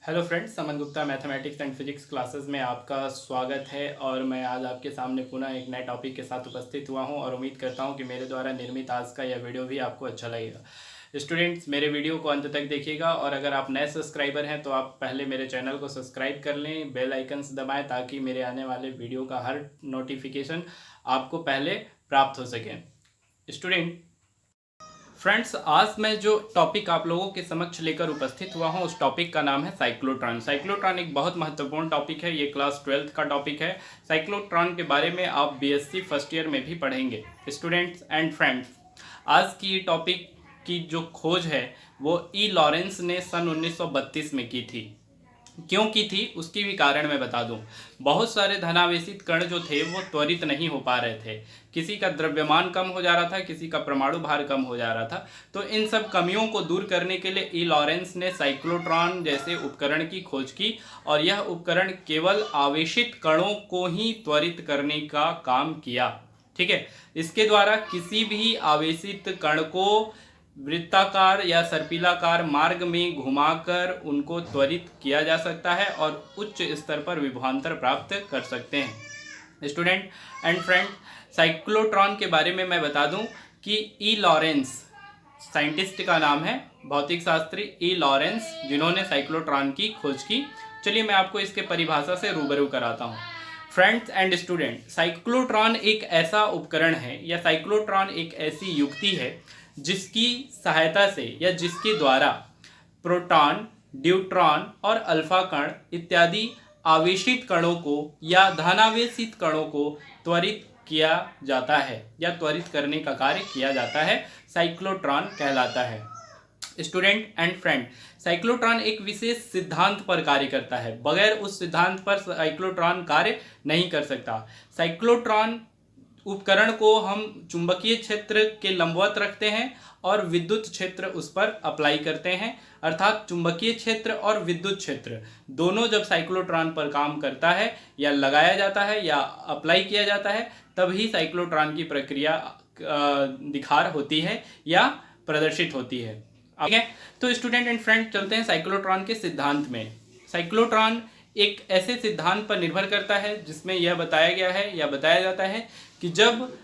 Hello friends, Saman Gupta mathematics and physics classes में आपका स्वागत है। और मैं आज आपके सामने पुनः एक नए टॉपिक के साथ उपस्थित हुआ हूं और उम्मीद करता हूं कि मेरे द्वारा निर्मित आज का यह वीडियो भी आपको अच्छा लगेगा। स्टूडेंट्स, मेरे वीडियो को अंत तक देखिएगा और अगर आप नए सब्सक्राइबर हैं तो आप पहले मेरे चैनल को सब्सक्राइब कर लें, बेल आइकन्स दबाएं ताकि मेरे आने वाले वीडियो का हर नोटिफिकेशन आपको पहले प्राप्त हो सके। स्टूडेंट फ्रेंड्स, आज मैं जो टॉपिक आप लोगों के समक्ष लेकर उपस्थित हुआ हूं उस टॉपिक का नाम है साइक्लोट्रॉन। साइक्लोट्रॉन एक बहुत महत्वपूर्ण टॉपिक है। ये क्लास 12th का टॉपिक है। साइक्लोट्रॉन के बारे में आप बीएससी फर्स्ट ईयर में भी पढ़ेंगे। स्टूडेंट्स एंड फ्रेंड्स, आज की टॉपिक की जो खोज है वो ई लॉरेंस ने सन 1932 में की थी। क्यों की थी उसकी भी कारण मैं बता दूं। बहुत सारे धनावेशित कण जो थे वो त्वरित नहीं हो पा रहे थे। किसी का द्रव्यमान कम हो जा रहा था, किसी का परमाणु भार कम हो जा रहा था। तो इन सब कमियों को दूर करने के लिए ई लॉरेंस ने साइक्लोट्रॉन जैसे उपकरण की खोज की और यह उपकरण केवल आवेशित कणों को ही त्वरित करने का काम किया। ठीक है, इसके द्वारा किसी भी आवेशित कण को वृत्ताकार या सर्पिलाकार मार्ग में घुमाकर उनको त्वरित किया जा सकता है और उच्च स्तर पर विभवांतर प्राप्त कर सकते हैं। स्टूडेंट एंड फ्रेंड, साइक्लोट्रॉन के बारे में मैं बता दूं कि ई लॉरेंस साइंटिस्ट का नाम है, भौतिक शास्त्री ई लॉरेंस, जिन्होंने साइक्लोट्रॉन की खोज की। चलिए मैं आपको इसके परिभाषा से रूबरू कराता हूँ। फ्रेंड्स एंड स्टूडेंट, साइक्लोट्रॉन एक ऐसा उपकरण है या साइक्लोट्रॉन एक ऐसी युक्ति है जिसकी सहायता से या जिसके द्वारा प्रोटॉन, ड्यूट्रॉन और अल्फा कण इत्यादि आवेशित कणों को या धनावेशित कणों को त्वरित किया जाता है या त्वरित करने का कार्य किया जाता है। साइक्लोट्रॉन कहलाता है। स्टूडेंट एंड फ्रेंड, साइक्लोट्रॉन एक विशेष सिद्धांत पर कार्य करता है। बगैर उस सिद्धांत पर साइक्लोट्रॉन कार्य नहीं कर सकता। साइक्लोट्रॉन उपकरण को हम चुंबकीय क्षेत्र के लंबवत रखते हैं और विद्युत क्षेत्र उस पर अप्लाई करते हैं। अर्थात चुंबकीय क्षेत्र और विद्युत क्षेत्र दोनों जब साइक्लोट्रॉन पर काम करता है या लगाया जाता है या अप्लाई किया जाता है तभी साइक्लोट्रॉन की प्रक्रिया दिखार होती है या प्रदर्शित होती है। ठीक है, तो स्टूडेंट एंड फ्रेंड चलते हैं साइक्लोट्रॉन के सिद्धांत में। साइक्लोट्रॉन एक ऐसे सिद्धांत पर निर्भर करता है जिसमें यह बताया गया है या बताया जाता है कि जब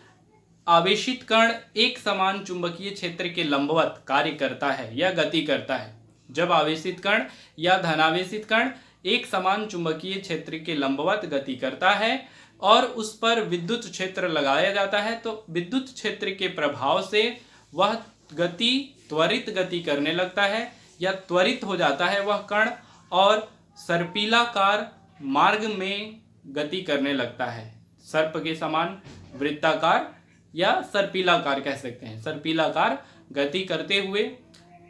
आवेशित कण एक समान चुंबकीय क्षेत्र के लंबवत कार्य करता है या गति करता है, जब आवेशित कण या धनावेशित कण एक समान चुंबकीय क्षेत्र के लंबवत गति करता है और उस पर विद्युत क्षेत्र लगाया जाता है तो विद्युत क्षेत्र के प्रभाव से वह त्वरित गति करने लगता है या त्वरित हो जाता है वह कण और सर्पिलाकार मार्ग में गति करने लगता है। सर्प के समान वृत्ताकार या सर्पिलाकार कह सकते हैं, सर्पिलाकार गति करते हुए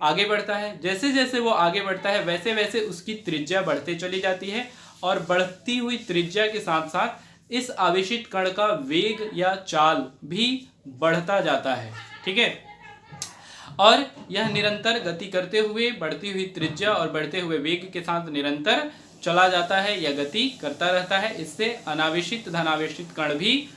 आगे बढ़ता है। जैसे जैसे वो आगे बढ़ता है वैसे वैसे उसकी त्रिज्या बढ़ते चली जाती है और बढ़ती हुई त्रिज्या के साथ साथ इस आवेशित कण का वेग या चाल भी बढ़ता जाता है। ठीक है, और यह निरंतर गति करते हुए बढ़ती हुई त्रिज्या और बढ़ते हुए वेग के साथ निरंतर चला जाता है या गति करता रहता है। इससे अनावेशित धनावेशित कण भी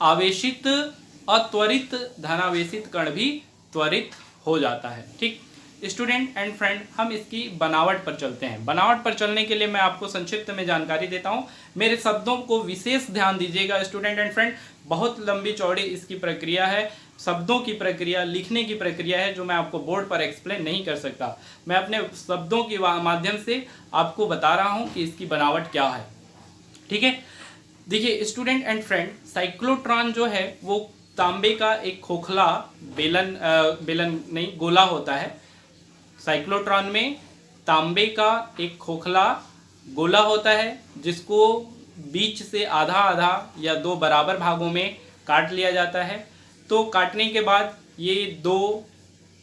आवेशित अत्वरित धनावेशित कण भी त्वरित हो जाता है। ठीक, स्टूडेंट एंड फ्रेंड, हम इसकी बनावट पर चलते हैं। बनावट पर चलने के लिए मैं आपको संक्षिप्त में जानकारी देता हूं। मेरे शब्दों को विशेष ध्यान दीजिएगा स्टूडेंट एंड फ्रेंड। बहुत लंबी चौड़ी इसकी प्रक्रिया है, शब्दों की प्रक्रिया, लिखने की प्रक्रिया है जो मैं आपको बोर्ड पर एक्सप्लेन नहीं कर सकता। मैं अपने शब्दों के माध्यम से आपको बता रहा हूं कि इसकी बनावट क्या है। ठीक है, देखिए स्टूडेंट एंड फ्रेंड, साइक्लोट्रॉन जो है वो तांबे का एक खोखला गोला होता है। साइक्लोट्रॉन में तांबे का एक खोखला गोला होता है जिसको बीच से आधा आधा या दो बराबर भागों में काट लिया जाता है। तो काटने के बाद ये दो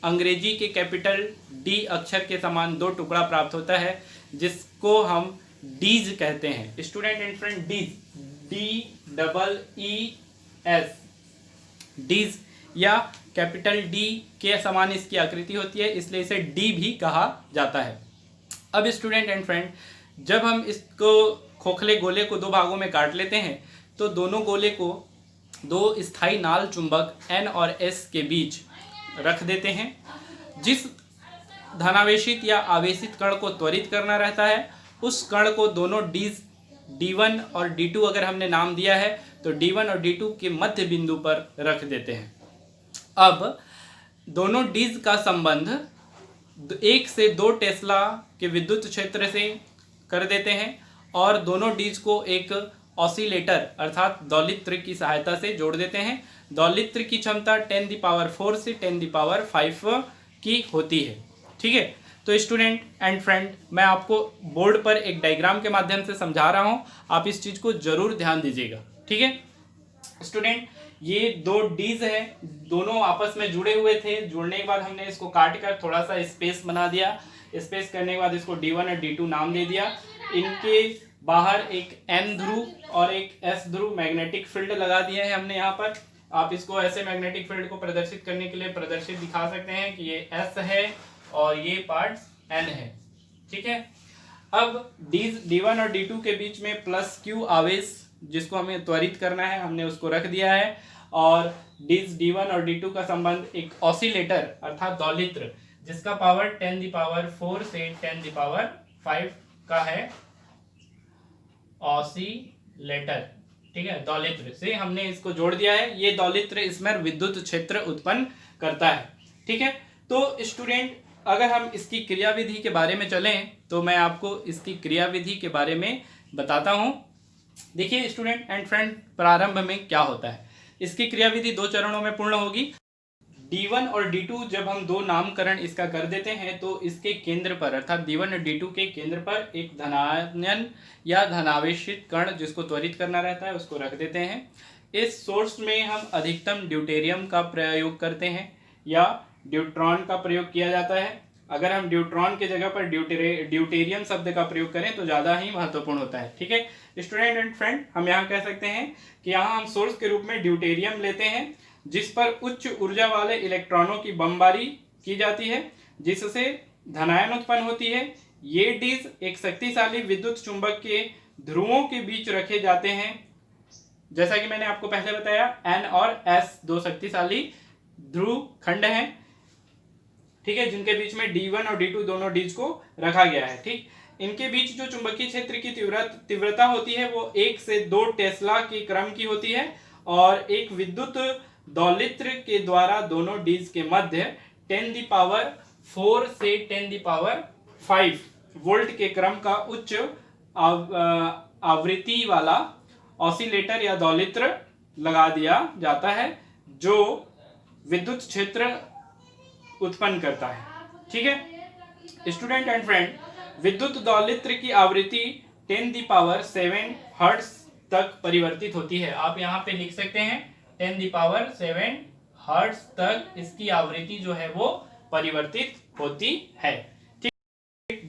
अंग्रेजी के कैपिटल डी अक्षर के समान दो टुकड़ा प्राप्त होता है जिसको हम डीज कहते हैं। Student and friend, dees, DEES, dees या कैपिटल डी के समान इसकी आकृति होती है, इसलिए इसे डी भी कहा जाता है। अब स्टूडेंट एंड फ्रेंड, जब हम इसको खोखले गोले को दो भागों में काट लेते हैं तो दोनों गोले को दो स्थायी नाल चुंबक N और S के बीच रख देते हैं। जिस धनावेशित या आवेशित कण को त्वरित करना रहता है, उस कण को दोनों D1 और D2 अगर हमने नाम दिया है तो D1 और D2 के मध्य बिंदु पर रख देते हैं। अब दोनों डीज का संबंध 1 से 2 टेस्ला के विद्युत क्षेत्र से कर देते हैं और दोनों डीज को एक ऑसिलेटर अर्थात दौलित्र की सहायता से जोड़ देते हैं। दौलित्र की क्षमता 10⁴ से 10⁵ की होती है। ठीक है, तो स्टूडेंट एंड फ्रेंड, मैं आपको बोर्ड पर एक डायग्राम के माध्यम से समझा रहा हूं, आप इस चीज को जरूर ध्यान दीजिएगा। ठीक है स्टूडेंट, ये दो डीज हैं, दोनों आपस में जुड़े हुए थे। जुड़ने के बाद हमने इसको काट कर थोड़ा सा स्पेस बना दिया। स्पेस करने के बाद इसको D1 और D2 नाम दे दिया। इनके बाहर एक N ध्रुव और एक S ध्रुव मैग्नेटिक फील्ड लगा दिया है हमने यहाँ पर। आप इसको ऐसे मैग्नेटिक फील्ड को प्रदर्शित करने के लिए प्रदर्शित दिखा सकते हैं कि ये S है और ये पार्ट N है। ठीक है, अब D1 और D2 के बीच में +Q आवेश जिसको हमें त्वरित करना है, हमने उसको रख दिया है। और D1 और D2 का संबंध एक ऑसिलेटर अर्थात दौलित्र जिसका पावर 10⁴ से 10⁵ का है, ऑसिलेटर। ठीक है, दौलित्र से हमने इसको जोड़ दिया है। ये दौलित्र इसमें विद्युत क्षेत्र उत्पन्न करता है। ठीक है, तो स्टूडेंट अगर हम इसकी क्रियाविधि के बारे में चलें तो मैं आपको इसकी क्रियाविधि के बारे में बताता हूं। देखिए स्टूडेंट एंड फ्रेंड, प्रारंभ में क्या होता है, इसकी क्रियाविधि 2 चरणों में पूर्ण होगी। D1 और D2 जब हम 2 नामकरण इसका कर देते हैं तो इसके केंद्र पर अर्थात D1 और D2 के केंद्र पर एक धनायन या धनावेशित कण जिसको त्वरित करना रहता है उसको रख देते हैं। इस सोर्स में हम अधिकतम ड्यूटेरियम का प्रयोग करते हैं या ड्यूट्रॉन का प्रयोग किया जाता है। अगर हम ड्यूट्रॉन के जगह पर ड्यूटेरियम शब्द का प्रयोग करें तो ज़्यादा ही महत्वपूर्ण होता है। ठीक है स्टूडेंट एंड फ्रेंड, हम यहाँ कह सकते हैं कि यहाँ हम सोर्स के रूप में ड्यूटेरियम लेते हैं जिस पर उच्च ऊर्जा वाले इलेक्ट्रॉनों की बमबारी की जाती है जिससे धनायन उत्पन्न होती है। ये डीज एक शक्तिशाली विद्युत चुंबक के ध्रुवों के बीच रखे जाते हैं। जैसा कि मैंने आपको पहले बताया, N और S 2 शक्तिशाली ध्रुव खंड हैं। ठीक है, जिनके बीच में D1 और D2 दोनों डीज को रखा गया है। ठीक, इनके बीच जो चुंबकीय क्षेत्र की तीव्रता होती है वो 1 से 2 टेस्ला के क्रम की होती है और एक विद्युत दौलित्र के द्वारा दोनों डीज के मध्य 10⁴ से 10⁵ वोल्ट के क्रम का उच्च आवृत्ति वाला ऑसिलेटर या दौलित्र लगा दिया जाता है जो विद्युत क्षेत्र उत्पन्न करता है। ठीक है स्टूडेंट एंड फ्रेंड, विद्युत दौलित्र की आवृत्ति 10⁷ हर्ट्ज तक परिवर्तित होती है। आप यहाँ पे लिख सकते हैं 10⁷ हर्ट्ज तक इसकी आवृत्ति जो है वो परिवर्तित होती है। ठीक,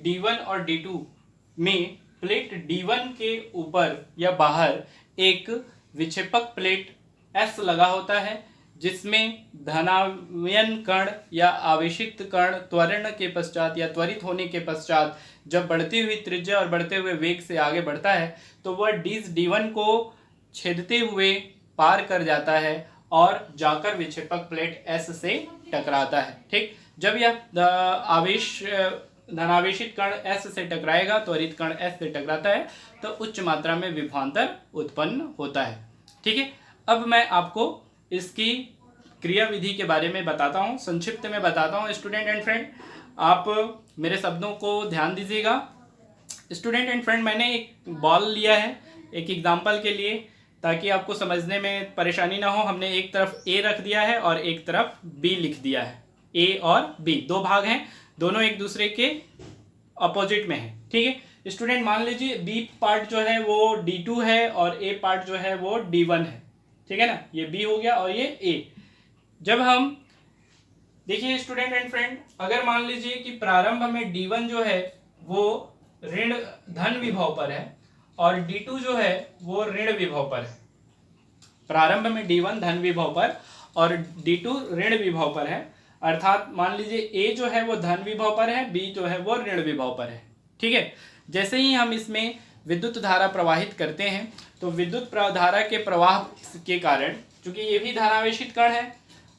D1 और D2 में प्लेट D1 के ऊपर या बाहर एक विक्षेपक प्लेट S लगा होता है जिसमें धनायन कण या आवेशित कण त्वरण के पश्चात या त्वरित होने के पश्चात जब बढ़ती हुई त्रिज्या और बढ़ते हुए वेग से आगे बढ़ता है तो वह डीज D1 को छेदते हुए पार कर जाता है और जाकर विक्षेपक प्लेट S से टकराता है। ठीक, जब यह धनावेशित कण S से टकराएगा, त्वरित कण S से टकराता है तो उच्च मात्रा में विभवांतर उत्पन्न होता है। ठीक है, अब मैं आपको इसकी क्रियाविधि के बारे में बताता हूँ, संक्षिप्त में बताता हूँ। स्टूडेंट एंड फ्रेंड, आप मेरे शब्दों को ध्यान दीजिएगा। स्टूडेंट एंड फ्रेंड, मैंने एक बॉल लिया है एक एग्जाम्पल के लिए ताकि आपको समझने में परेशानी ना हो। हमने एक तरफ A रख दिया है और एक तरफ B लिख दिया है। A और B 2 भाग हैं, दोनों एक दूसरे के अपोजिट में है। ठीक है स्टूडेंट, मान लीजिए B पार्ट जो है वो D2 है और A पार्ट जो है वो D1 है। ठीक है ना, ये B हो गया और ये A। जब हम देखिए स्टूडेंट एंड फ्रेंड, अगर मान लीजिए कि प्रारंभ में D1 जो है वो ऋण धन विभव पर है और D2 जो है वो ऋण विभव पर है। प्रारंभ में D1 धन विभव पर और D2 ऋण विभव पर है, अर्थात मान लीजिए A जो है वो धन विभव पर है, B जो है वो ऋण विभव पर है। ठीक है, जैसे ही हम इसमें विद्युत धारा प्रवाहित करते हैं तो विद्युत धारा के प्रवाह के कारण, चूंकि ये भी धनावेशित कण है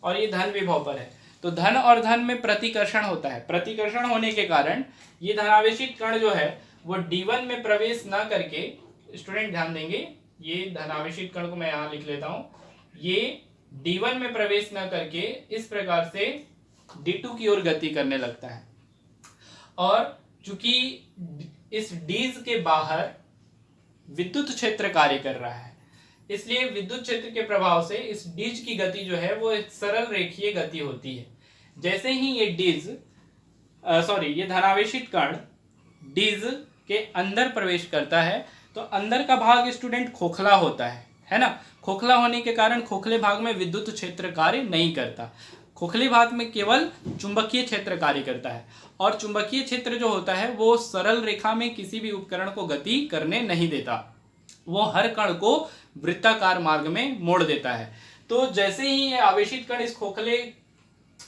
और ये धन विभव पर है, तो धन और धन में प्रतिकर्षण होता है। प्रतिकर्षण होने के कारण ये धनावेशित कण जो है वो D1 में प्रवेश ना करके, स्टूडेंट ध्यान देंगे, ये धनावेशित कण को मैं यहाँ लिख लेता हूँ, ये D1 में प्रवेश ना करके इस प्रकार से D2 की ओर गति करने लगता है। और चूंकि इस डीज के बाहर विद्युत क्षेत्र कार्य कर रहा है, इसलिए विद्युत क्षेत्र के प्रभाव से इस डीज की गति जो है वो एक सरल रेखीय गति होती है। जैसे ही ये ये धनावेशित कण डीज के अंदर प्रवेश करता है तो अंदर का भाग स्टूडेंट खोखला होता है ना। खोखला होने के कारण खोखले भाग में विद्युत क्षेत्र कार्य नहीं करता, खोखले भाग में केवल चुंबकीय क्षेत्र कार्य करता है। और चुंबकीय क्षेत्र जो होता है वो सरल रेखा में किसी भी उपकरण को गति करने नहीं देता, वो हर कण को वृत्ताकार मार्ग में मोड़ देता है। तो जैसे ही ये आवेशित कण इस खोखले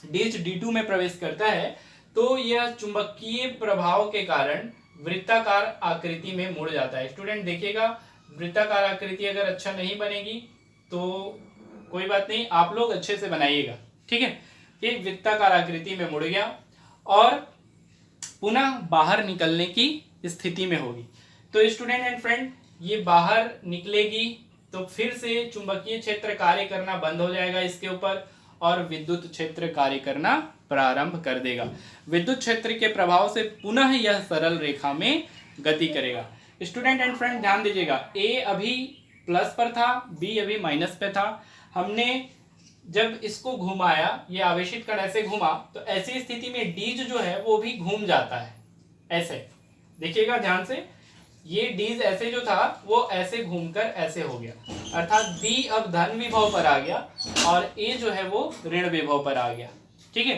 डीज D2 में प्रवेश करता है तो यह चुंबकीय प्रभाव के कारण वृत्ताकार आकृति में मुड़ जाता है। स्टूडेंट देखिएगा, वृत्ताकार आकृति अगर अच्छा नहीं बनेगी तो कोई बात नहीं, आप लोग अच्छे से बनाइएगा, ठीक है। ये वृत्ताकार आकृति में मुड़ गया और पुनः बाहर निकलने की स्थिति में होगी। तो स्टूडेंट एंड फ्रेंड, ये बाहर निकलेगी तो फिर से चुंबकीय क्षेत्र कार्य करना बंद हो जाएगा इसके ऊपर और विद्युत क्षेत्र कार्य करना प्रारंभ कर देगा। विद्युत क्षेत्र के प्रभाव से पुनः यह सरल रेखा में गति करेगा। स्टूडेंट एंड फ्रेंड ध्यान दीजिएगा, ए अभी प्लस पर था, बी अभी माइनस पे था। हमने जब इसको घुमाया, ये आवेशित कण ऐसे घुमा, तो ऐसी स्थिति में डीज जो है वो भी घूम जाता है ऐसे। देखिएगा ध्यान से, ये डीज ऐसे जो था वो ऐसे घूमकर ऐसे हो गया, अर्थात बी अब धन विभव पर आ गया और ए जो है वो ऋण विभव पर आ गया, ठीक है।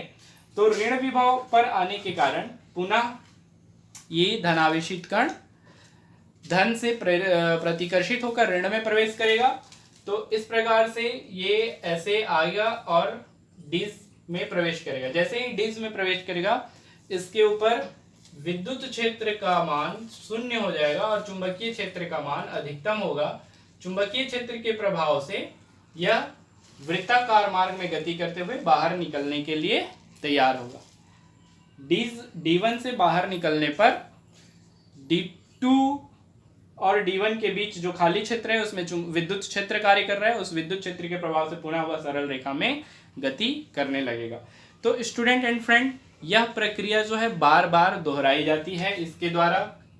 तो ऋण विभव पर आने के कारण पुनः ये धनावेशित कण धन से प्रतिकर्षित होकर ऋण में प्रवेश करेगा। तो इस प्रकार से ये ऐसे आएगा और डीज में प्रवेश करेगा। जैसे ही डीज में प्रवेश करेगा, इसके ऊपर विद्युत क्षेत्र का मान शून्य हो जाएगा और चुंबकीय क्षेत्र का मान अधिकतम होगा। चुंबकीय क्षेत्र के प्रभाव से यह वृत्ताकार मार्ग में गति करते हुए बाहर निकलने के लिए तैयार होगा। D1 से बाहर निकलने पर D2 और D1 के बीच जो खाली क्षेत्र है उसमें विद्युत क्षेत्र कार्य कर रहा है, उस विद्युत क्षेत्र के प्रभाव से पुनः वह सरल रेखा में गति करने लगेगा। तो स्टूडेंट एंड फ्रेंड, यह प्रक्रिया जो है बार बार दोहराई जाती है इसके द्वारा।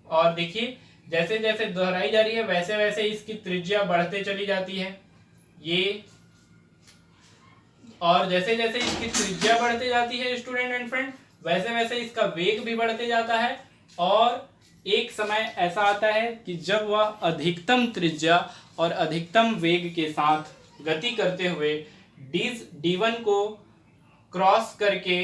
और देखिए, जैसे जैसे दोहराई जा रही है वैसे वैसे इसकी त्रिज्या बढ़ते चली जाती है ये, और जैसे जैसे इसकी त्रिज्या बढ़ते जाती है स्टूडेंट एंड फ्रेंड, वैसे वैसे इसका वेग भी बढ़ते जाता है। और एक समय ऐसा आता है कि जब वह अधिकतम त्रिज्या और अधिकतम वेग के साथ गति करते हुए D1 को क्रॉस करके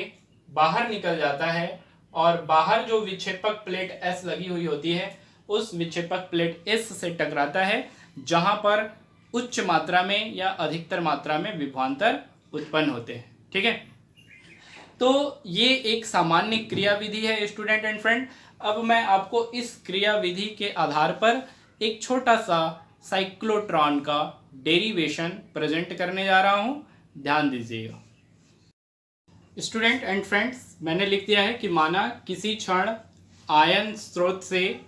बाहर निकल जाता है और बाहर जो विक्षेपक प्लेट S लगी हुई होती है उस विक्षेपक प्लेट S से टकराता है, जहां पर उच्च मात्रा में या अधिकतर मात्रा में विभवांतर उत्पन्न होते हैं, ठीक है। तो ये एक सामान्य क्रिया विधि है स्टूडेंट एंड फ्रेंड। अब मैं आपको इस क्रिया विधि के आधार पर एक छोटा सा साइक्लोट्रॉन का डेरिवेशन प्रेजेंट करने जा रहा हूं, ध्यान दीजिएगा। स्टूडेंट एंड फ्रेंड्स, मैंने लिख दिया है कि माना किसी क्षण आयन स्रोत से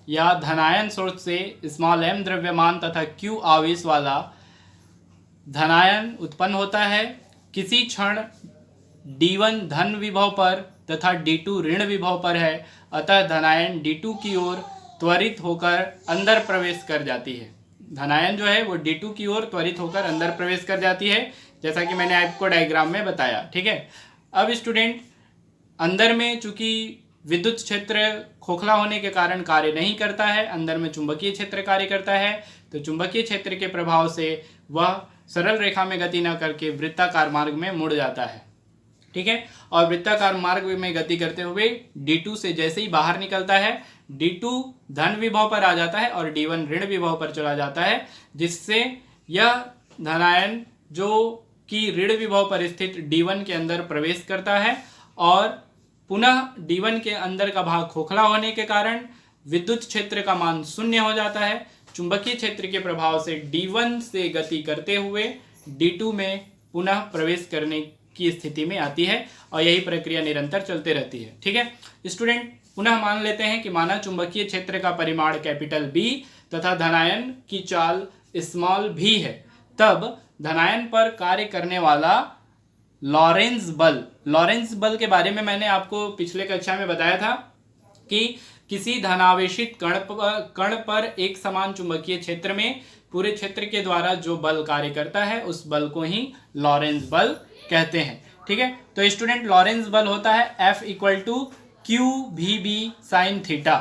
या धनायन स्रोत से स्मॉल m द्रव्यमान तथा q आवेश वाला धनायन उत्पन्न होता है। किसी क्षण D1 धन विभव पर तथा D2 ऋण विभव पर है, अतः धनायन D2 की ओर त्वरित होकर अंदर प्रवेश कर जाती है। धनायन जो है वो D2 की ओर त्वरित होकर अंदर प्रवेश कर जाती है, जैसा कि मैंने आपको डायग्राम में बताया, ठीक है। अब स्टूडेंट, अंदर में चूंकि विद्युत क्षेत्र खोखला होने के कारण कार्य नहीं करता है, अंदर में चुंबकीय क्षेत्र कार्य करता है, तो चुंबकीय क्षेत्र के प्रभाव से वह सरल रेखा में गति न करके वृत्ताकार मार्ग में मुड़ जाता है, ठीक है। और वृत्ताकार मार्ग में गति करते हुए D2 से जैसे ही बाहर निकलता है, D2 धन विभव पर आ जाता है और D1 ऋण विभव पर चला जाता है, जिससे यह धनायन जो कि ऋण विभव पर स्थित D1 के अंदर प्रवेश करता है और पुनः D1 के अंदर का भाग खोखला होने के कारण विद्युत क्षेत्र का मान शून्य हो जाता है। चुंबकीय क्षेत्र के प्रभाव से D1 से गति करते हुए D2 में पुनः प्रवेश करने की स्थिति में आती है और यही प्रक्रिया निरंतर चलते रहती है। ठीक है स्टूडेंट, पुनः मान लेते हैं कि माना चुंबकीय क्षेत्र का परिमाण कैपिटल B तथा धनायन की चाल स्मॉल v है, तब धनायन पर कार्य करने वाला लॉरेंज बल के बारे में मैंने आपको पिछले कक्षा में बताया था कि किसी धनावेशित कण पर एक समान चुंबकीय क्षेत्र में पूरे क्षेत्र के द्वारा जो बल कार्य करता है उस बल को ही लॉरेंज बल कहते हैं। ठीक है, तो स्टूडेंट लॉरेंज बल होता है F equal to q v B sine theta.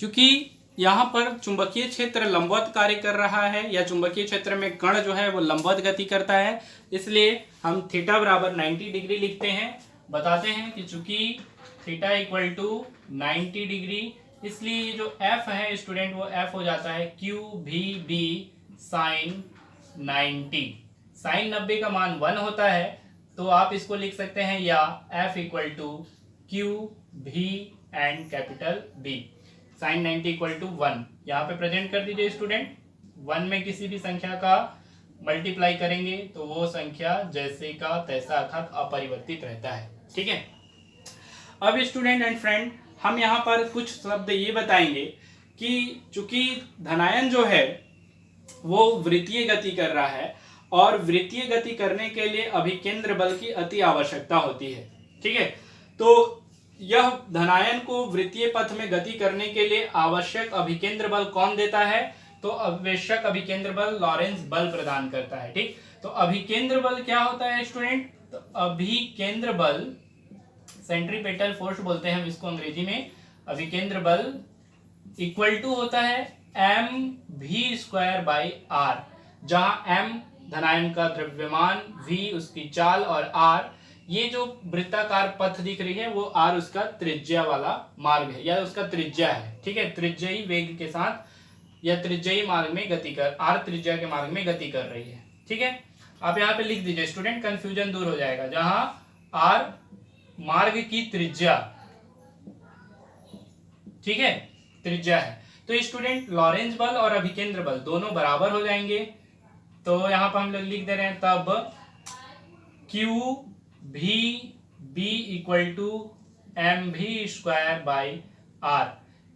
चूंकि यहाँ पर चुंबकीय क्षेत्र लंबवत कार्य कर रहा है या चुंबकीय क्षेत्र में कण जो है वो लंबवत गति करता है, इसलिए हम थीटा बराबर 90 डिग्री लिखते हैं। बताते हैं कि चूंकि थीटा इक्वल टू 90 डिग्री, इसलिए ये जो F है स्टूडेंट वो F हो जाता है q v B sine 90। Sine 90 का मान 1 होता है, तो आप इसको लिख सकते हैं या F equal to q v and capital B। Sine 90 equal to 1 यहाँ पे प्रेजेंट कर दीजिए स्टूडेंट। 1 में किसी भी संख्या का मल्टीप्लाई करेंगे तो वो संख्या जैसे का तैसा अर्थात अपरिवर्तित रहता है। ठीक है, अब स्टूडेंट एंड फ्रेंड हम यहाँ पर कुछ शब्द ये बताएंगे कि चूंकि धनायन जो है वो वृत्तीय गति कर रहा है और वृत्तीय गति करने के लिए अभिकेंद्र बल की अति आवश्यकता होती है। ठीक है, तो यह धनायन को वृत्तीय पथ में गति करने के लिए आवश्यक अभिकेंद्र बल कौन देता है? तो आवश्यक अभिकेंद्र बल लॉरेंज बल प्रदान करता है। ठीक, तो अभिकेंद्र बल क्या होता है स्टूडेंट? तो अभिकेंद्र बल सेंट्रीपेटल फोर्स बोलते हैं हम इसको अंग्रेजी में। अभिकेंद्र बल इक्वल टू होता है mv² बाई r, जहां m धनायन का द्रव्यमान, v उसकी चाल और r ये जो वृत्ताकार पथ दिख रही है वो r उसका त्रिज्या वाला मार्ग है या उसका त्रिज्या है। ठीक है, त्रिज्यी वेग के साथ या त्रिज्यी मार्ग में गति कर r त्रिज्या के मार्ग में गति कर रही है। ठीक है, आप यहाँ पे लिख दीजिए स्टूडेंट, कंफ्यूजन दूर हो जाएगा। जहां r मार्ग की त्रिज्या, ठीक है, त्रिज्या है, तो स्टूडेंट लॉरेंज बल और अभिकेंद्र बल दोनों बराबर हो जाएंगे। तो यहाँ पर हम लोग लिख दे रहे हैं तब q v B equal to mv² by r।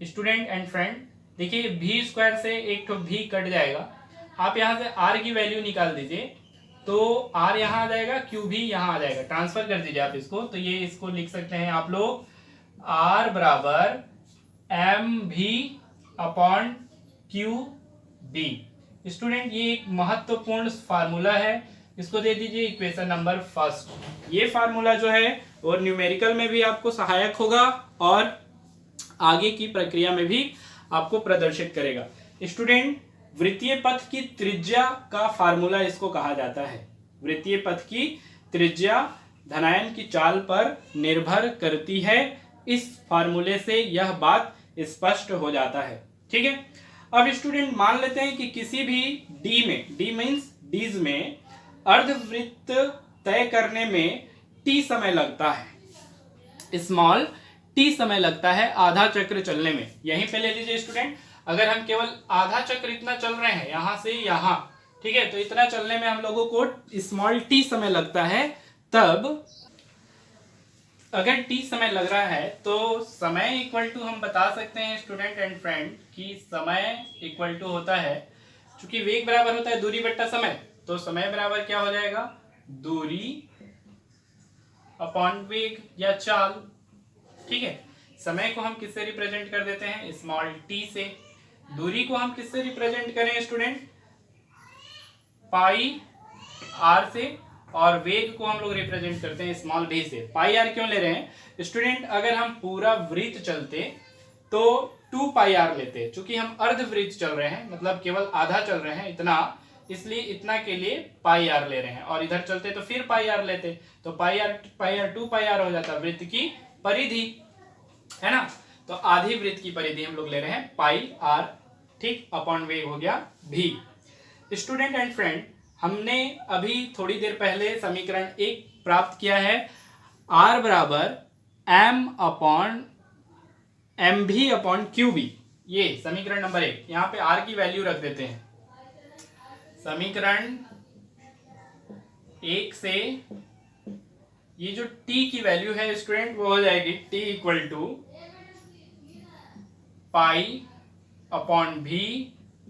Student and friend देखिए v² से एक तो v कट जाएगा, आप यहाँ से r की वैल्यू निकाल दीजिए तो r यहाँ आ जाएगा, क्यू भी यहाँ आ जाएगा, ट्रांसफर कर दीजिए आप इसको, तो ये इसको लिख सकते हैं आप लोग r बराबर mv upon Q B. Student ये एक महत्वपूर्ण फार्मूला है, इसको दे दीजिए इक्वेशन नंबर फर्स्ट। ये फार्मूला जो है वो न्यूमेरिकल में भी आपको सहायक होगा और आगे की प्रक्रिया में भी आपको प्रदर्शित करेगा। स्टूडेंट वृत्तीय पथ की त्रिज्या का फार्मूला इसको कहा जाता है। वृत्तीय पथ की त्रिज्या धनायन की चाल पर निर्भर करती है। इस फार्मूले से यह बात स्पष्ट हो जाता है। ठीक है, अब स्टूडेंट मान लेते हैं कि किसी भी डी में, डी मीन्स डीज में अर्धवृत्त तय करने में t समय लगता है, स्मॉल t समय लगता है आधा चक्र चलने में। यहीं पे ले लीजिए स्टूडेंट, अगर हम केवल आधा चक्र इतना चल रहे हैं यहां से यहां, ठीक है, तो इतना चलने में हम लोगों को स्मॉल t समय लगता है। तब अगर t समय लग रहा है तो समय इक्वल टू हम बता सकते हैं स्टूडेंट एंड फ्रेंड कि समय इक्वल टू होता है, चूंकि वेग बराबर होता है दूरी बट्टा समय, तो समय बराबर क्या हो जाएगा? दूरी अपॉन वेग या चाल। ठीक है, समय को हम किससे रिप्रेजेंट कर देते हैं? स्मॉल t से। दूरी को हम किससे रिप्रेजेंट करें स्टूडेंट? पाई r से। और वेग को हम लोग रिप्रेजेंट करते हैं स्मॉल v से। पाई r क्यों ले रहे हैं स्टूडेंट? अगर हम पूरा वृत्त चलते तो 2 पाई r लेते, चूंकि हम अर्धवृत्त चल रहे हैं, मतलब केवल आधा चल रहे हैं इतना, इसलिए इतना के लिए पाई r ले रहे हैं, और इधर चलते तो फिर पाई r लेते, तो पाई r 2 पाई r हो जाता वृत्त की परिधि, है ना। तो आधी वृत्त की परिधि हम लोग ले रहे हैं पाई r, ठीक, अपॉन वेग हो गया v। स्टूडेंट एंड फ्रेंड हमने अभी थोड़ी देर पहले समीकरण 1 प्राप्त किया है, r बराबर m upon mv upon qb। ये समीकरण नंबर 1, यहाँ पे r की वैल्यू रख देते हैं। समीकरण 1 से ये जो t की वैल्यू है स्टूडेंट वो हो जाएगी t equal to pi upon v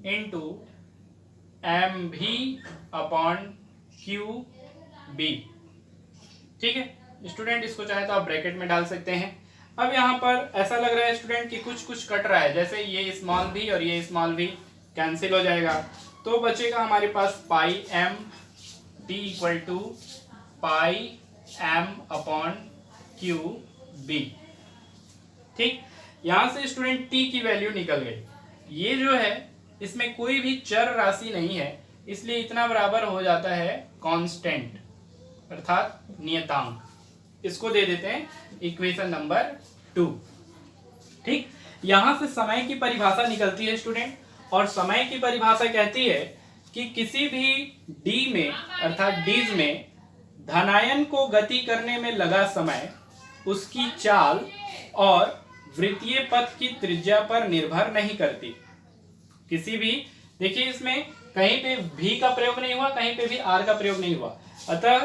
into m v upon Q B. ठीक है स्टूडेंट, इसको चाहे तो आप ब्रैकेट में डाल सकते हैं। अब यहाँ पर ऐसा लग रहा है स्टूडेंट कि कुछ कुछ कट रहा है, जैसे ये स्मॉल भी और ये स्मॉल भी कैंसिल हो जाएगा, तो बचेगा हमारे पास pi M T equal to pi M upon Q B. ठीक, यहां से स्टूडेंट टी की वैल्यू निकल गई। ये जो है इसमें कोई भी चर राशि नहीं है, इसलिए इतना बराबर हो जाता है कांस्टेंट अर्थात नियतांक। इसको दे देते हैं इक्वेशन नंबर 2। ठीक, यहां से समय की परिभाषा निकलती है स्टूडेंट, और समय की परिभाषा कहती है कि किसी भी डी में अर्थात डीज में धनायन को गति करने में लगा समय उसकी चाल और वृत्तीय पथ की त्रिज्या पर निर्भर नहीं करती। किसी भी, देखिए इसमें कहीं पे भी का प्रयोग नहीं हुआ, कहीं पे भी आर का प्रयोग नहीं हुआ, अतः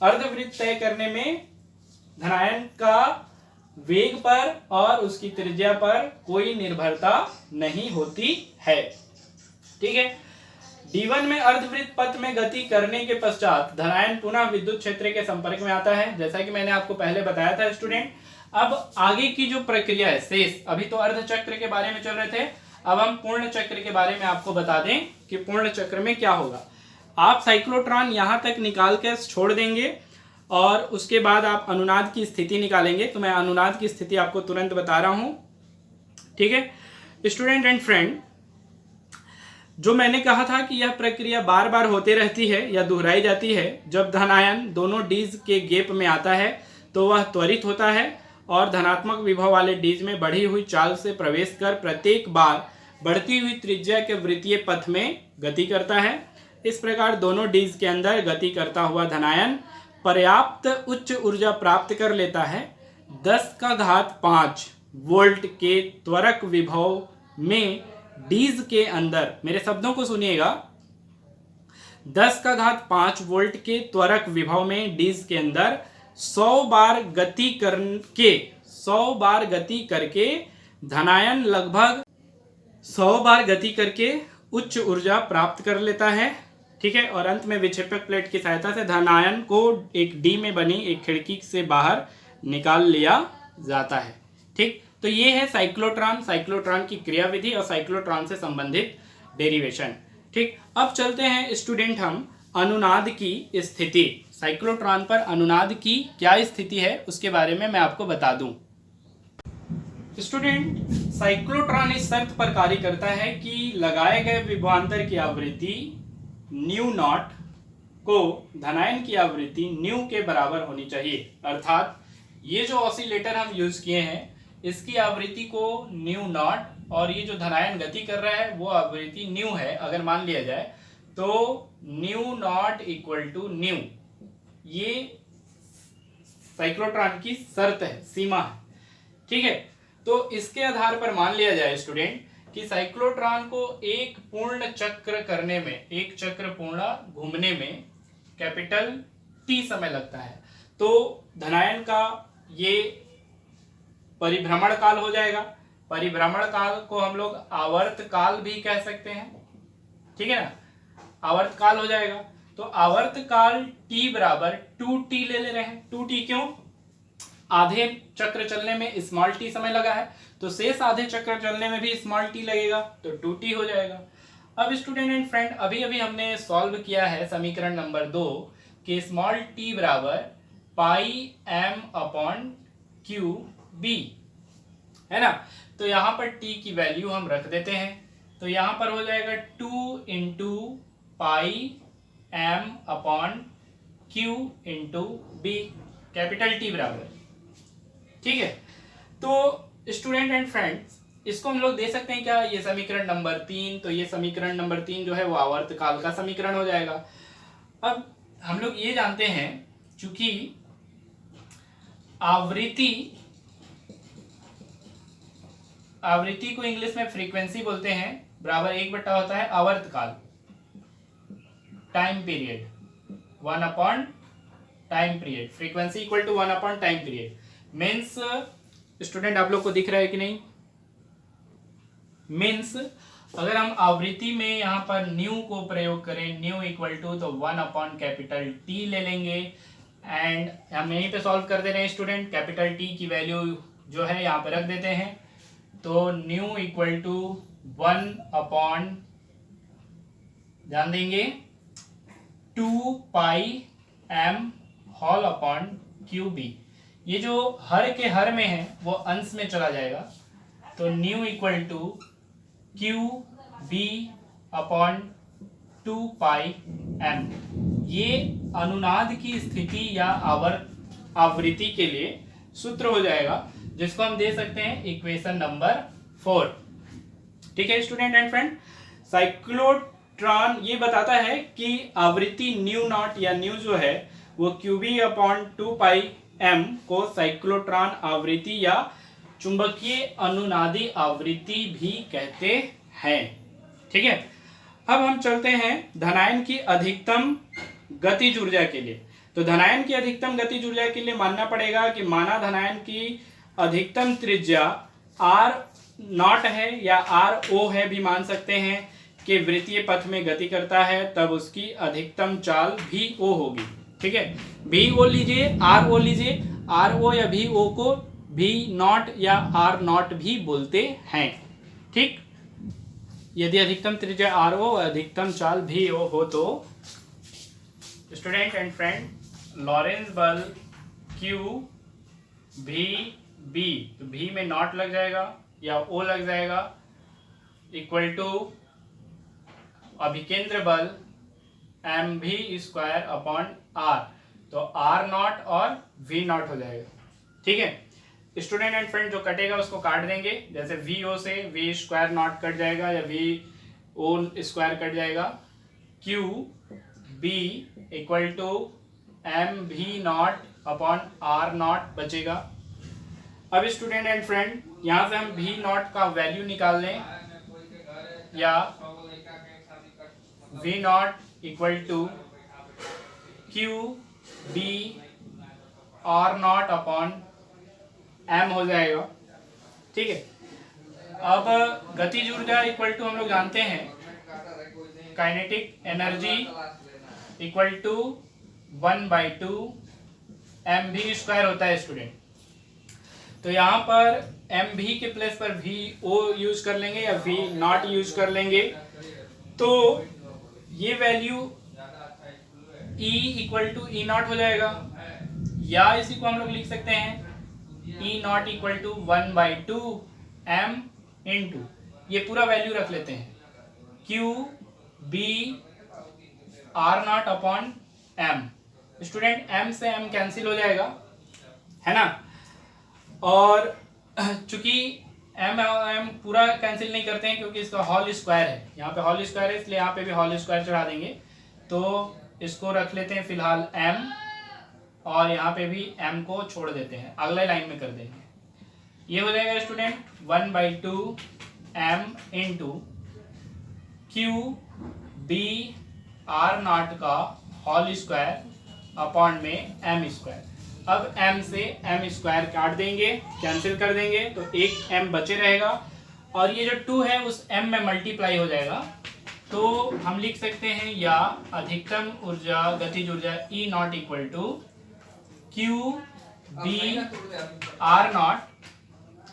अर्धवृत्त तय करने में धनायन का वेग पर और उसकी त्रिज्या पर कोई निर्भरता नहीं होती है। ठीक है, D1 में अर्धवृत्त पथ में गति करने के पश्चात धनायन पुनः विद्युत क्षेत्र के संपर्क में आता है, जैसा कि मैंने आपको पहले बताया था स्टूडेंट। अब आगे की जो प्रक्रिया है शेष, अभी तो अर्ध चक्र के बारे में चल रहे थे, अब हम पूर्ण चक्र के बारे में आपको बता दें कि पूर्ण चक्र में क्या होगा। आप साइक्लोट्रॉन यहां तक निकाल कर छोड़ देंगे और उसके बाद आप अनुनाद की स्थिति निकालेंगे। तो मैं अनुनाद की स्थिति आपको तुरंत बता रहा हूं। ठीक है स्टूडेंट एंड फ्रेंड, जो मैंने कहा था कि यह प्रक्रिया बार बार होते रहती है या दोहराई जाती है। जब धनायन दोनों डीज के गैप में आता है तो वह त्वरित होता है और धनात्मक विभव वाले डीज में बढ़ी हुई चाल से प्रवेश कर प्रत्येक बार बढ़ती हुई त्रिज्या के वृत्तीय पथ में गति करता है। इस प्रकार दोनों डीज के अंदर गति करता हुआ धनायन पर्याप्त उच्च ऊर्जा प्राप्त कर लेता है। 10⁵ वोल्ट के त्वरक विभव में डीज के अंदर, मेरे शब्दों को सुनिएगा, 10⁵ वोल्ट के त्वरक विभव में डीज के अंदर 100 बार गति करके धनायन लगभग 100 बार गति करके उच्च ऊर्जा प्राप्त कर लेता है। ठीक है, और अंत में विक्षेपक प्लेट की सहायता से धनायन को एक डी में बनी एक खिड़की से बाहर निकाल लिया जाता है। ठीक, तो ये है साइक्लोट्रॉन की क्रियाविधि और साइक्लोट्रॉन से संबंधित डेरिवेशन। ठीक, अब चलते हैं स्टूडेंट हम अनुनाद की स्थिति। साइक्लोट्रॉन पर अनुनाद की क्या स्थिति है उसके बारे में मैं आपको बता दूं। स्टूडेंट, साइक्लोट्रॉन इस शर्त पर कार्य करता है कि लगाए गए विभवांतर की आवृत्ति न्यू नॉट को धनायन की आवृत्ति न्यू के बराबर होनी चाहिए। अर्थात ये जो ऑसिलेटर हम यूज किए हैं इसकी आवृत्ति को न्यू नॉट और ये जो धनायन गति कर रहा है वो आवृत्ति न्यू है, अगर मान लिया जाए तो nu not equal to nu, ये साइक्लोट्रॉन की शर्त है, सीमा है। ठीक है, तो इसके आधार पर मान लिया जाए स्टूडेंट कि साइक्लोट्रॉन को एक पूर्ण चक्र करने में, एक चक्र पूर्ण घूमने में कैपिटल T समय लगता है। तो धनायन का ये परिभ्रमण काल हो जाएगा। परिभ्रमण काल को हम लोग आवर्त काल भी कह सकते हैं। ठीक है ना, आवर्त काल हो जाएगा। तो आवर्त काल T बराबर 2T ले रहे हैं। 2T क्यों? आधे चक्र चलने में स्मॉल t समय लगा है, तो शेष आधे चक्र चलने में भी स्मॉल t लगेगा, तो 2t हो जाएगा। अब स्टूडेंट एंड फ्रेंड, अभी अभी हमने सॉल्व किया है समीकरण नंबर 2 कि स्मॉल t बराबर पाई एम अपॉन क्यू बी, है ना। तो यहाँ पर t की वैल्यू हम रख देते हैं, तो यहाँ पर हो जाएगा 2 into pi M upon q into B, capital T बराबर। ठीक है, तो स्टूडेंट एंड फ्रेंड्स, इसको हम लोग दे सकते हैं क्या, ये समीकरण नंबर 3, तो ये समीकरण नंबर 3 जो है वो आवर्त काल का समीकरण हो जाएगा। अब हम लोग ये जानते हैं चूंकि आवृत्ति को इंग्लिश में फ्रीक्वेंसी बोलते हैं, बराबर 1 होता है आवर्त काल, time period, 1 upon time period, frequency equal to 1 upon time period. Means student आप लोग को दिख रहा है कि नहीं, मीन्स अगर हम आवृत्ति में यहाँ पर न्यू को प्रयोग करें, न्यू इक्वल टू तो 1 अपॉन कैपिटल टी ले लेंगे एंड हम यहीं पे सॉल्व कर दे रहे हैं स्टूडेंट। कैपिटल टी की वैल्यू जो है यहाँ पे रख देते हैं, तो न्यू इक्वल टू 1 अपॉन ध्यान देंगे 2 pi M whole upon Q B. ये जो हर के हर में है वो अंश में चला जाएगा, तो nu equal to q B upon 2 pi m. ये अनुनाद की स्थिति या आवृत्ति के लिए सूत्र हो जाएगा, जिसको हम दे सकते हैं इक्वेशन नंबर 4। ठीक है स्टूडेंट एंड फ्रेंड, साइक्लोट्रॉन ये बताता है कि आवृत्ति न्यू नॉट या न्यू जो है वो क्यूबी अपॉन 2 पाई एम को साइक्लोट्रॉन आवृत्ति या चुंबकीय अनुनादी आवृत्ति भी कहते हैं। ठीक है, अब हम चलते हैं धनायन की अधिकतम गतिज ऊर्जा के लिए। तो धनायन की अधिकतम गतिज ऊर्जा के लिए मानना पड़ेगा कि माना धनायन की अधिकतम त्रिज्या आर नॉट है या आर ओ है, भी मान सकते हैं कि वृत्तीय पथ में गति करता है, तब उसकी अधिकतम चाल भी ओ होगी। ठीक है, भी ओ लीजिए, आर ओ लीजिए, आर ओ या भी ओ को भी नॉट या आर नॉट भी बोलते हैं। ठीक, यदि अधिकतम त्रिज्या आर ओ अधिकतम चाल भी ओ हो तो स्टूडेंट एंड फ्रेंड लॉरेंस बल क्यू भी बी, तो भी में नॉट लग जाएगा या ओ लग जाएगा, इक्वल टू अभिकेंद्र बल M v square upon are, तो आर नॉट और वी नॉट हो जाएगा। ठीक है स्टूडेंट एंड फ्रेंड, जो कटेगा उसको काट देंगे, जैसे वी ओ से वी स्क्वायर नॉट कट जाएगा या वी ओ स्क्वायर कट जाएगा, q B equal to m v not upon r not बचेगा। अब स्टूडेंट एंड फ्रेंड यहाँ से हम भी नॉट का वैल्यू निकाल लें, या v not equal to q B are not upon m हो जाएगा। ठीक है, अब गतिज ऊर्जा इक्वल टू हम लोग जानते हैं kinetic energy equal to 1/2 m v square होता है स्टूडेंट। तो यहाँ पर एम भी के प्लेस पर वी ओ यूज कर लेंगे या वी नॉट यूज कर लेंगे, तो ये value E equal to E not हो जाएगा, या इसी को हम लोग लिख सकते हैं E not equal to 1/2 M into, ये पूरा वैल्यू रख लेते हैं, Q B are not upon M. Student M से एम कैंसिल हो जाएगा, है ना, और चूंकि एम एम पूरा कैंसिल नहीं करते हैं क्योंकि इसका होल स्क्वायर है, यहाँ पे होल स्क्वायर है, इसलिए यहाँ पे भी होल स्क्वायर चढ़ा देंगे। तो इसको रख लेते हैं फिलहाल m, और यहाँ पे भी m को छोड़ देते हैं, अगले लाइन में कर देंगे। ये हो जाएगा student 1/2 m into q B are not का होल स्क्वायर अपॉन में m स्क्वायर। अब m से m स्क्वायर काट देंगे, कैंसिल कर देंगे, तो एक m बचे रहेगा, और ये जो 2 है उस m में मल्टीप्लाई हो जाएगा, तो हम लिख सकते हैं या अधिकतम ऊर्जा गतिज ऊर्जा E not equal to q B are not,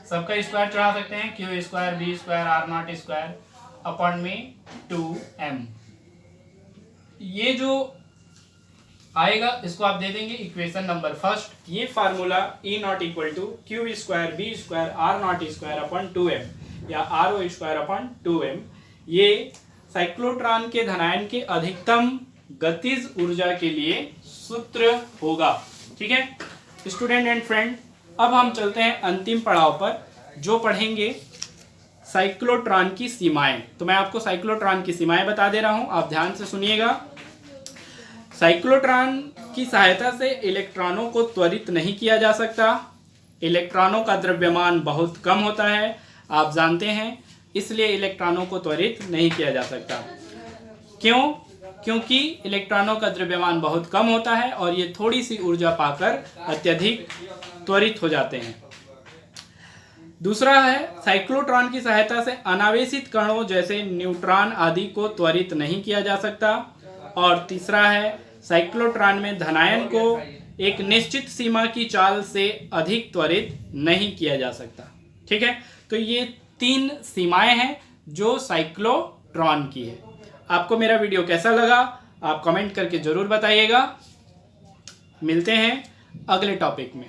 सबका स्क्वायर चढ़ा सकते हैं, q square B square r not square upon में 2m। ये जो आएगा इसको आप दे देंगे इक्वेशन नंबर फर्स्ट। ये formula E not equal to q square B square r not square upon 2m या R O square upon 2m, ये साइक्लोट्रॉन के धनायन के अधिकतम गतिज ऊर्जा के लिए सूत्र होगा। ठीक है स्टूडेंट एंड फ्रेंड, अब हम चलते हैं अंतिम पड़ाव पर, जो पढ़ेंगे साइक्लोट्रॉन की सीमाएं। तो मैं आपको साइक्लोट्रॉन की सीमाएं बता दे रहा हूं, आप ध्यान से सुनिएगा। साइक्लोट्रॉन की सहायता से इलेक्ट्रॉनों को त्वरित नहीं किया जा सकता, इलेक्ट्रॉनों का द्रव्यमान बहुत कम होता है, आप जानते हैं, इसलिए इलेक्ट्रॉनों को त्वरित नहीं किया जा सकता। क्यों? क्योंकि इलेक्ट्रॉनों का द्रव्यमान बहुत कम होता है और ये थोड़ी सी ऊर्जा पाकर अत्यधिक त्वरित हो जाते हैं। दूसरा है साइक्लोट्रॉन की सहायता से अनावेशित कणों जैसे न्यूट्रॉन आदि को त्वरित नहीं किया जा सकता। और तीसरा है साइक्लोट्रॉन में धनायन को एक निश्चित सीमा की चाल से अधिक त्वरित नहीं किया जा सकता। ठीक है, तो ये 3 सीमाएं हैं जो साइक्लोट्रॉन की है। आपको मेरा वीडियो कैसा लगा आप कमेंट करके जरूर बताइएगा। मिलते हैं अगले टॉपिक में।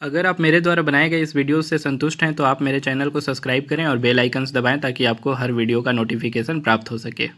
अगर आप मेरे द्वारा बनाए गए इस वीडियो से संतुष्ट हैं तो आप मेरे चैनल को सब्सक्राइब करें और बेल आइकन्स दबाएं ताकि आपको हर वीडियो का नोटिफिकेशन प्राप्त हो सके।